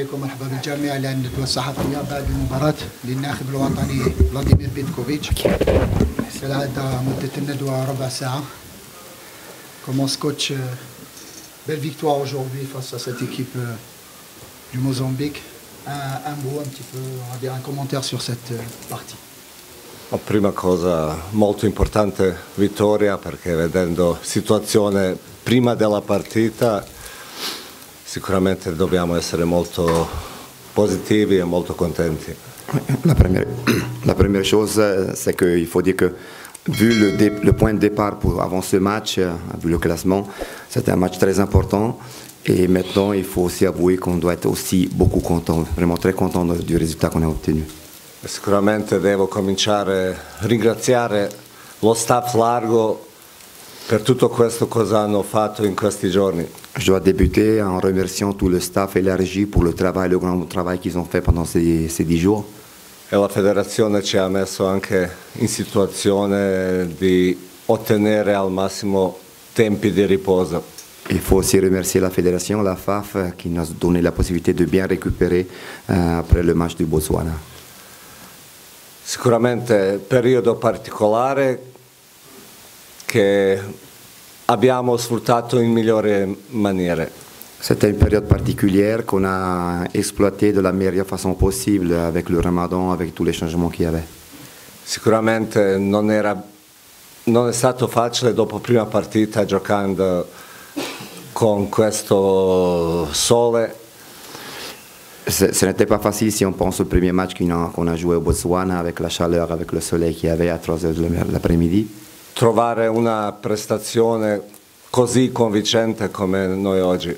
عليكم مرحبا بالجميع لأن الندوة الصحفية بعد المباراة للناخب الوطني فلاديمير بيتكوفيتش. كالعادة مدة الندوة ربع ساعة. Comment coach, belle victoire aujourd'hui face à cette équipe du Mozambique. Un mot, un petit peu, on va dire un commentaire sur cette partie. Prima cosa molto importante vittoria, perché vedendo situazione prima della partita sicuramente dobbiamo essere molto positivi e molto contenti. La première chose, c'est qu'il faut dire que vu le point de départ avant ce match, vu le classement, c'était un match très important. Et maintenant, il faut aussi avouer qu'on doit être aussi beaucoup content, vraiment très content du résultat qu'on a obtenu. Sicuramente devo cominciare a ringraziare lo staff largo per tutto questo cosa hanno fatto in questi giorni. Je dois débuter en remerciant tout le staff et la régie pour le grand travail qu'ils ont fait pendant ces 10 jours. E la federazione ci ha messo anche in situazione di ottenere al massimo tempi di riposo. Il faut aussi remercier la fédération, la FAF, qui nous a donné la possibilité de bien récupérer après le match du Botswana. Sicuramente periodo particolare che abbiamo sfruttato in migliori maniere. C'était une période particulière qu'on a exploitée de la meilleure façon possible avec le Ramadan, avec tous les changements qu'il y avait. Sicuramente non è stato facile dopo prima partita giocando con questo sole. Ce n'était pas facile si on pense au premier match qu'on a joué au Botswana avec la chaleur, avec le soleil qu'il y avait à 3 heures de l'après-midi. Trovare una prestazione così convincente come noi oggi.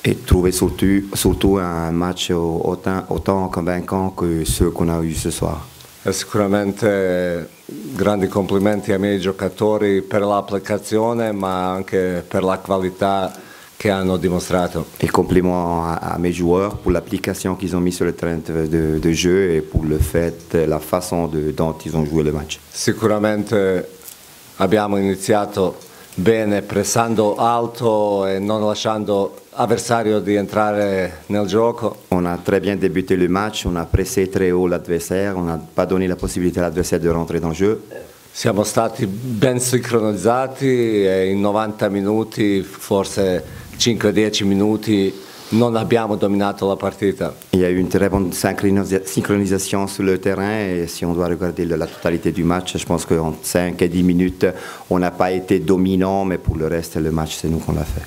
Et trouver surtout un match autant convaincant que ceux qu'on a eu ce soir. E sicuramente grandi complimenti ai miei giocatori per l'applicazione, ma anche per la qualità che hanno dimostrato. Et compliment à mes joueurs pour l'application qu'ils ont mis sur le terrain de jeu et pour le fait, la façon dont ils ont joué le match. Sicuramente abbiamo iniziato bene, pressando alto e non lasciando l'avversario di entrare nel gioco. On a très bien débuté le match, on a pressé très haut l'adversaire, on n'a pas donné la possibilité à l'adversaire de rentrer dans le jeu. Siamo stati ben sincronizzati e in 90 minuti, forse 5-10 minuti, non abbiamo dominato la partita. Il y a eu une très bonne synchronisation sur le terrain et si on doit regarder la totalité du match, je pense qu'en 5 et 10 minutes, on n'a pas été dominant, mais pour le reste, le match, c'est nous qu'on l'a fait.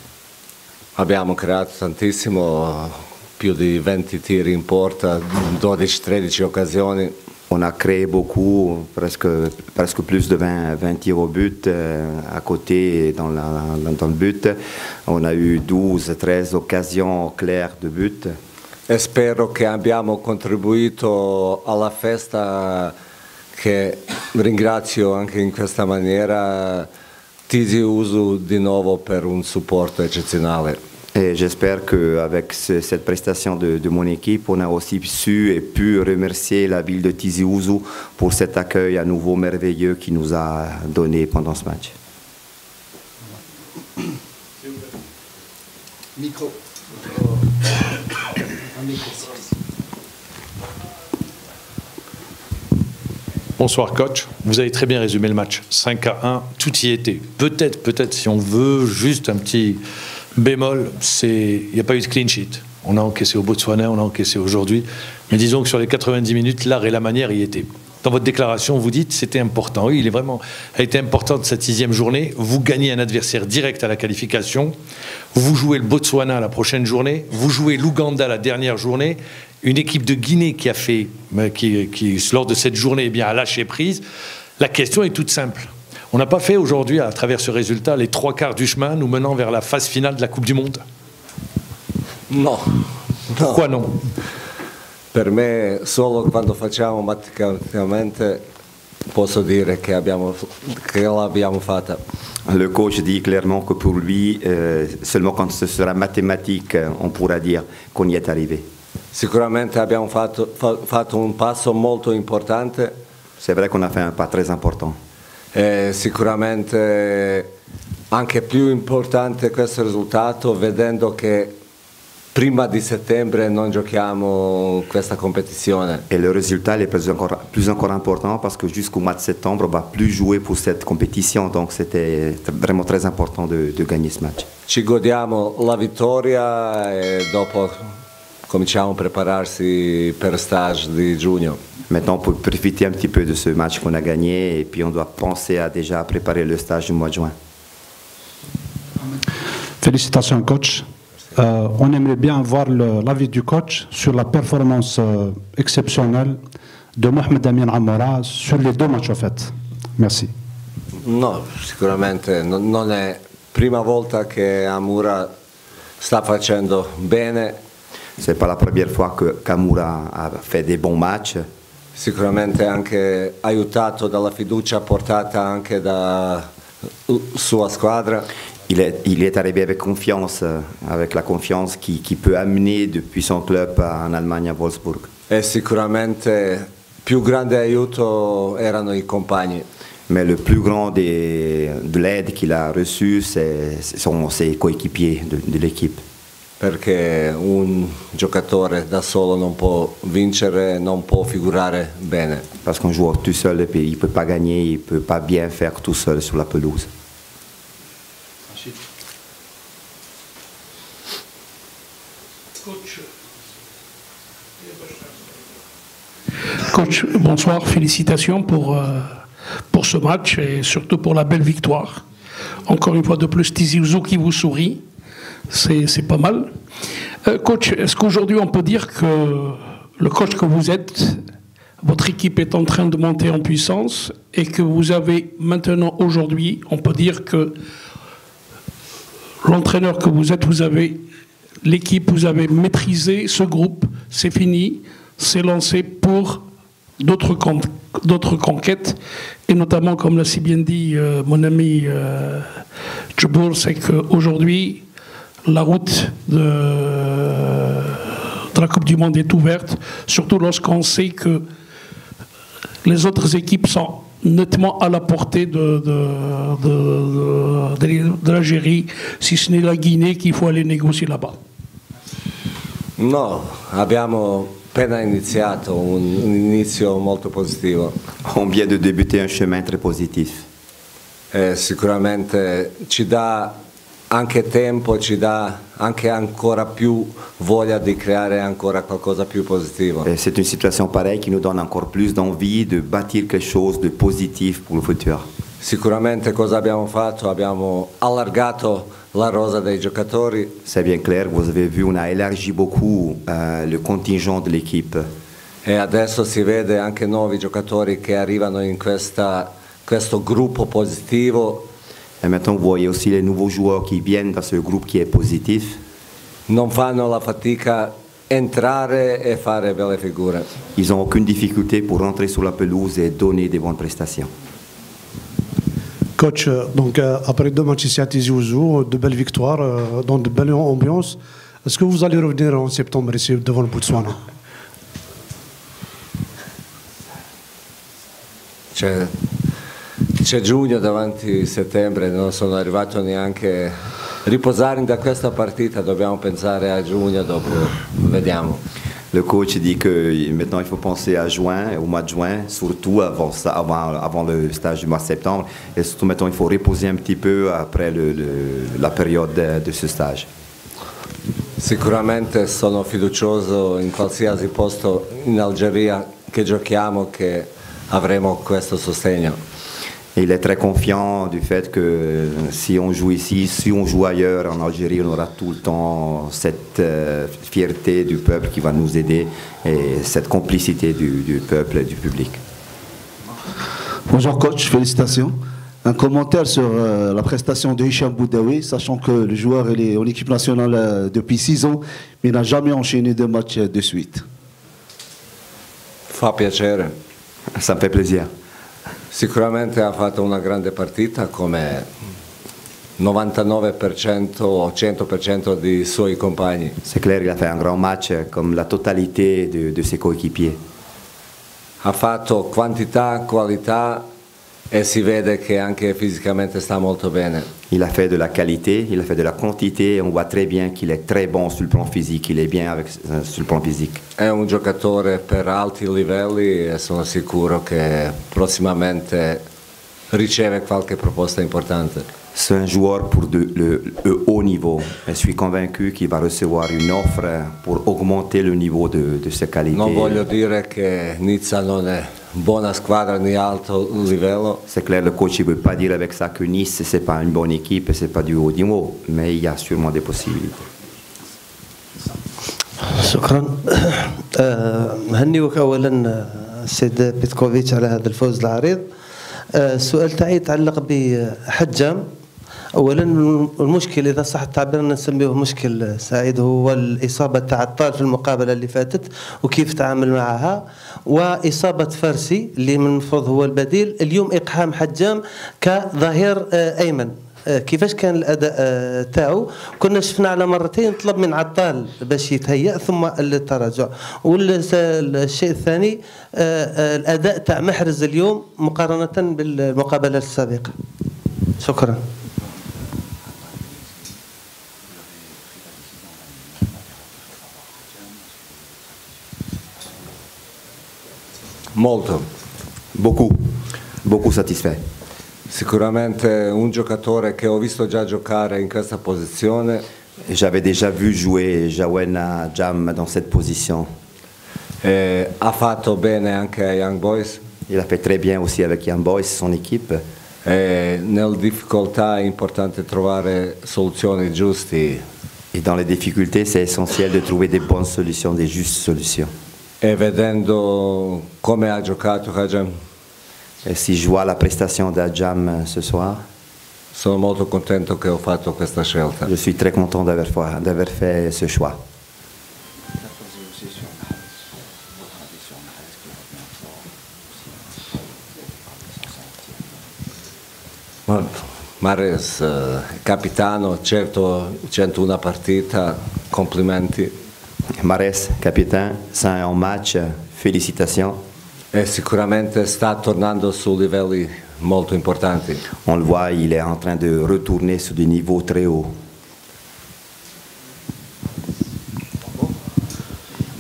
Abbiamo creato tantissimo, più di 20 tiri in porta, 12-13 occasioni. On a créé beaucoup, presque plus de 20 tirs au but à côté dans le but. On a eu 12-13 occasions claires de but. E spero che abbiamo contribuito alla festa, che ringrazio anche in questa maniera Tizi Ouzou di nuovo per un supporto eccezionale. Et j'espère qu'avec cette prestation de mon équipe, on a aussi su et pu remercier la ville de Tizi Ouzou pour cet accueil à nouveau merveilleux qu'il nous a donné pendant ce match. Micro. Bonsoir coach, vous avez très bien résumé le match, 5-1, tout y était. Peut-être si on veut juste un petit bémol, il n'y a pas eu de clean sheet. On a encaissé au Botswana, on a encaissé aujourd'hui, mais disons que sur les 90 minutes, l'art et la manière y étaient. Dans votre déclaration, vous dites c'était important. Oui, a été important de cette 6e journée. Vous gagnez un adversaire direct à la qualification. Vous jouez le Botswana la prochaine journée. Vous jouez l'Ouganda la dernière journée. Une équipe de Guinée qui lors de cette journée, a lâché prise. La question est toute simple. On n'a pas fait aujourd'hui, à travers ce résultat, les 3/4 du chemin nous menant vers la phase finale de la Coupe du Monde? No. Pourquoi non? Per me, solo quando facciamo matematicamente posso dire che l'abbiamo fatta. Le coach dit clairement que pour lui, seulement quand ce sera mathématique, on pourra dire qu'on y est arrivé. Sicuramente abbiamo fatto un passo molto importante. C'est vrai qu'on a fait un pas très important. Sicuramente anche più importante questo risultato, vedendo che prima di settembre non giochiamo questa competizione. Et le résultat il est plus encore important parce que jusqu'au mois de septembre, on ne va plus jouer pour cette compétition. Donc c'était vraiment très important de gagner ce match. Ci godiamo la vittoria e dopo cominciamo a prepararsi per stage di giugno. Maintenant, on peut profiter un petit peu de ce match qu'on a gagné et puis on doit penser à déjà préparer le stage du mois de juin. Félicitations, coach. On aimerait bien avoir l'avis du coach sur la performance exceptionnelle de Mohamed Amin Amoura sur les 2 matchs en fait. Merci. No, sicuramente non è prima volta che Amoura sta facendo bene. C'est pas la première fois que Amoura a fait des bons matchs. Sicuramente anche aiutato dalla fiducia portata anche da sua squadra. Il est arrivé avec confiance, avec la confiance qui peut amener depuis son club en Allemagne à Wolfsburg. E sicuramente più grande aiuto erano i compagni. Mais le plus grand de l'aide qu'il a reçue, sont ses coéquipiers de l'équipe. Perché un giocatore da solo non può vincere, non può figurare bene. Parce qu'un joueur tout seul, il ne peut pas gagner, il ne peut pas bien faire tout seul sur la pelouse. Coach, bonsoir, félicitations pour ce match et surtout pour la belle victoire. Encore une fois de plus, Tizi Ouzou qui vous sourit, c'est pas mal. Coach, est-ce qu'aujourd'hui on peut dire que le coach que vous êtes, votre équipe est en train de monter en puissance et que vous avez maintenant aujourd'hui, on peut dire que l'entraîneur que vous êtes, vous avez l'équipe, vous avez maîtrisé ce groupe, c'est fini, c'est lancé pour d'autres conquêtes, et notamment, comme l'a si bien dit mon ami Djibour, c'est qu'aujourd'hui, la route de la Coupe du Monde est ouverte, surtout lorsqu'on sait que les autres équipes sont nettement à la portée de l'Algérie, si ce n'est la Guinée qu'il faut aller négocier là-bas. No, abbiamo appena iniziato, un inizio molto positivo. On vient de débuter un chemin très positif. Sicuramente ci dà anche tempo, ci dà anche ancora più voglia di creare ancora qualcosa più positivo. C'est une situation pareille qui nous donne encore plus d'envie de bâtir quelque chose de positif pour le futur. Sicuramente cosa abbiamo fatto? Abbiamo allargato la rosa dei giocatori. C'est bien clair, vous avez vu, on a élargi beaucoup le contingent de l'équipe. E adesso si vede anche nuovi giocatori che arrivano in questo gruppo positivo. Et maintenant, vous voyez aussi les nouveaux joueurs qui viennent dans ce groupe qui est positif. Non fanno la fatica entrare e fare belle figure. Ils n'ont aucune difficulté pour rentrer sur la pelouse et donner des bonnes prestations. Coach, donc après 2 matchs ici à Tizi Ouzou, de belles victoires, dans de belles ambiances, est-ce que vous allez revenir en septembre ici devant le Botswana? C'è giugno davanti settembre, non sono arrivato neanche a riposare da questa partita, dobbiamo pensare a giugno, dopo vediamo. Le coach dit que maintenant il faut penser à juin, au mois de juin, surtout avant le stage du mois de septembre. Et surtout maintenant il faut reposer un petit peu après la période de ce stage. Sicuramente sono fiducioso in qualsiasi posto in Algeria che giochiamo che avremo questo sostegno. Il est très confiant du fait que si on joue ici, si on joue ailleurs en Algérie, on aura tout le temps cette fierté du peuple qui va nous aider et cette complicité du peuple et du public. Bonjour coach, félicitations. Un commentaire sur la prestation de Hicham Boudaoui, sachant que le joueur est en équipe nationale depuis 6 ans, mais n'a jamais enchaîné 2 matchs de suite. Fa piacere. Ça me fait plaisir. Sicuramente ha fatto una grande partita come 99% o 100% dei suoi compagni. C'est clair, il a fait un grand match comme la totalité de ses coéquipiers. Ha fatto quantità, qualità E si vede che anche fisicamente sta molto bene. Il a fait de la qualité, il a fait de la quantité, et on voit très bien qu'il est très bon sur le plan physique, il est bien sur le plan physique. È un giocatore per alti livelli e sono sicuro che prossimamente riceve qualche proposta importante. C'est un joueur pour le haut niveau. Je suis convaincu qu'il va recevoir une offre pour augmenter le niveau de ses qualités. Non voglio dire che Nizza non è buona squadra ni alto livello. C'est clair, le coach ne veut pas dire avec ça que Nice, ce n'est pas une bonne équipe, ce n'est pas du haut niveau, mais il y a sûrement des possibilités. شكرا. نهنيوك اولا السيد بيتكوفيتش على هذا الفوز العريض. السؤال تاعي يتعلق بحجام. اولا المشكل اذا صح التعبير نسميه مشكل سعيد هو الاصابه تاع الطال في المقابله اللي فاتت وكيف تعامل معها، واصابه فارسي اللي من المفروض هو البديل، اليوم اقحام حجام كظهير ايمن. كيفاش كان الاداء تاعو؟ كنا شفنا على مرتين طلب من عطال باش يتهيأ ثم التراجع. والشيء الثاني الاداء تاع محرز اليوم مقارنه بالمقابله السابقه. شكرا. Molto. Beaucoup satisfait. Sicuramente un giocatore che ho visto già giocare in questa posizione. J'avais déjà vu jouer Jawena Jam dans cette position. Ha fatto bene anche ai Young Boys. Il a fait très bien aussi avec Young Boys, son équipe. Nelle difficoltà è importante trovare soluzioni giuste. Et dans les difficultés, c'est essentiel de trouver des bonnes solutions, des justes solutions. E vedendo come ha giocato Hajam, et si je vois la prestation d'Ajam ce soir, sono molto contento che ho fatto questa scelta. Je suis très content d'avoir fait ce choix. Mares, capitano, certo 101 partita, complimenti. Mares, capitaine, 101 match, félicitations. E sicuramente sta tornando su livelli molto importanti. On le voit, il est en train de retourner sur des niveaux très hauts.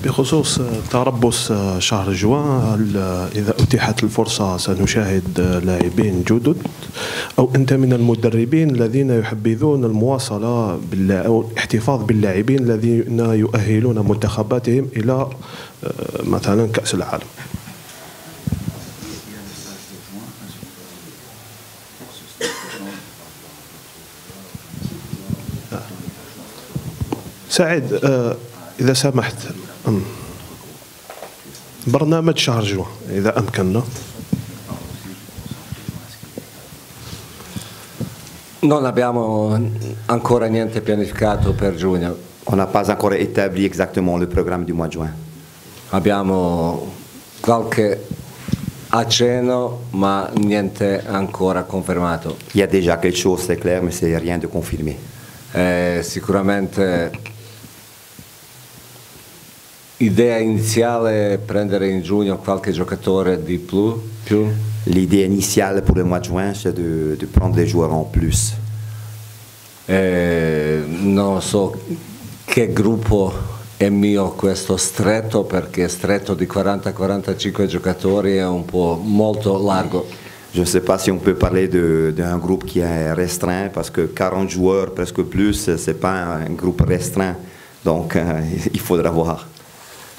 بخصوص تربص شهر جوان، إذا أتيحت الفرصة سنشاهد لاعبين جدد، أو أنت من المدربين الذين يحبذون المواصلة أو الاحتفاظ باللاعبين الذين يؤهلون منتخباتهم إلى مثلا كأس العالم؟ سعيد، إذا سمحت، برنامج شهر جوان إذا أمكننا. Non abbiamo ancora niente pianificato per giugno. On n'a pas encore établi exactement le programme du mois de juin. Abbiamo qualche accenno, ma niente ancora confermato. Il y a déjà quelque chose, c'est clair, mais c'est rien de confirmé. Sicuramente idea iniziale è prendere in giugno qualche giocatore di più. L'idée initiale pour le mois de juin, c'est de prendre des joueurs en plus. Non so che gruppo è mio questo stretto, perché stretto di 40-45 giocatori è un po' molto largo. Je ne sais pas si on peut parler d'un groupe qui est restreint, parce que 40 joueurs, presque plus, ce n'est pas un groupe restreint. Donc il faudra voir.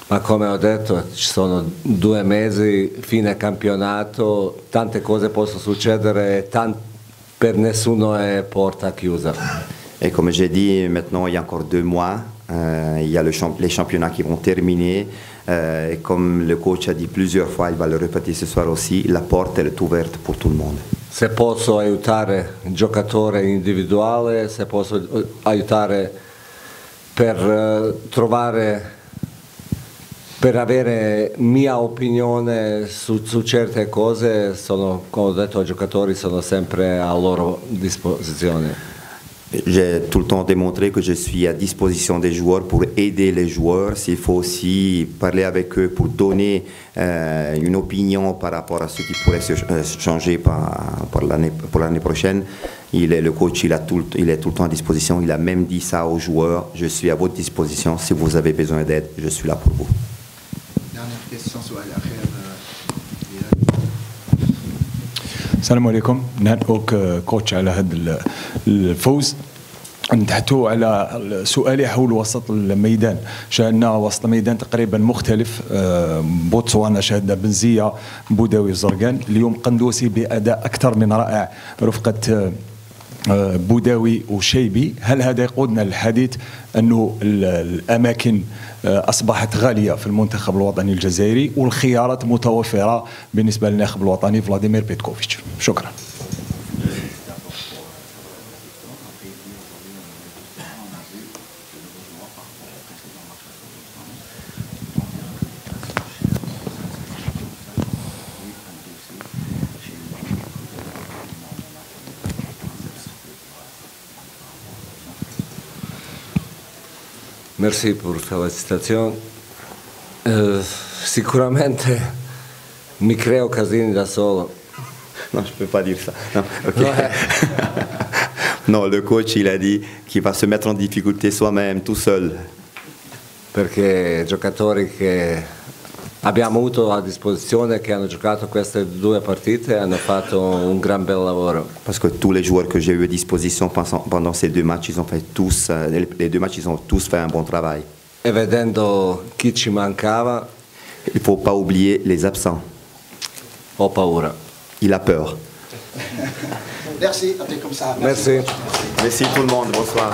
Ma come ho detto, ci sono 2 mesi, fine campionato, tante cose possono succedere, per nessuno è porta chiusa. Et comme j'ai dit, maintenant il y a encore 2 mois, il y a les championnats qui vont terminer. Et comme le coach a dit plusieurs fois, il va le répéter ce soir aussi, la porte est ouverte pour tout le monde. Se posso aiutare il giocatore individuale, se posso aiutare per trovare, per avere mia opinione su certe cose, come ho detto ai giocatori, sono sempre a loro disposizione. J'ai tout le temps démontré que je suis à disposition des joueurs pour aider les joueurs. S'il faut aussi parler avec eux pour donner une opinion par rapport à ce qui pourrait se changer pour l'année prochaine, le coach il est tout le temps à disposition. Il a même dit ça aux joueurs. Je suis à votre disposition. Si vous avez besoin d'aide, je suis là pour vous. Dernière question, السلام عليكم. نهنئوك كوتش على هذا الفوز. نتحدثوا على سؤالي حول وسط الميدان. شاهدنا وسط الميدان تقريبا مختلف، بوتسوانا شاهدنا بنزية، بوداوي، زرقان. اليوم قندوسي بأداء أكثر من رائع رفقة بوداوي وشيبي. هل هذا يقودنا للحديث أنه الأماكن أصبحت غالية في المنتخب الوطني الجزائري والخيارات متوفرة بالنسبة للناخب الوطني فلاديمير بيتكوفيتش؟ شكرا. Merci pour la félicitazione. Sicuramente mi creo casini da solo. Non, je ne peux pas dire ça. Non, okay. Non, le coach il a dit qu'il va se mettre en difficulté soi-même, tout seul. Perché giocatori che abbiamo avuto a disposizione, che hanno giocato queste 2 partite, hanno fatto un gran bel lavoro. Parce que tous les joueurs que j'ai eu à disposition pendant ces 2 matchs, ils ont fait tous, les 2 matchs, ils ont tous fait un bon travail. E vedendo chi ci mancava, il ne faut pas oublier les absents. Ho paura. Il a peur. Merci, à comme ça. Merci. Merci tout le monde, bonsoir.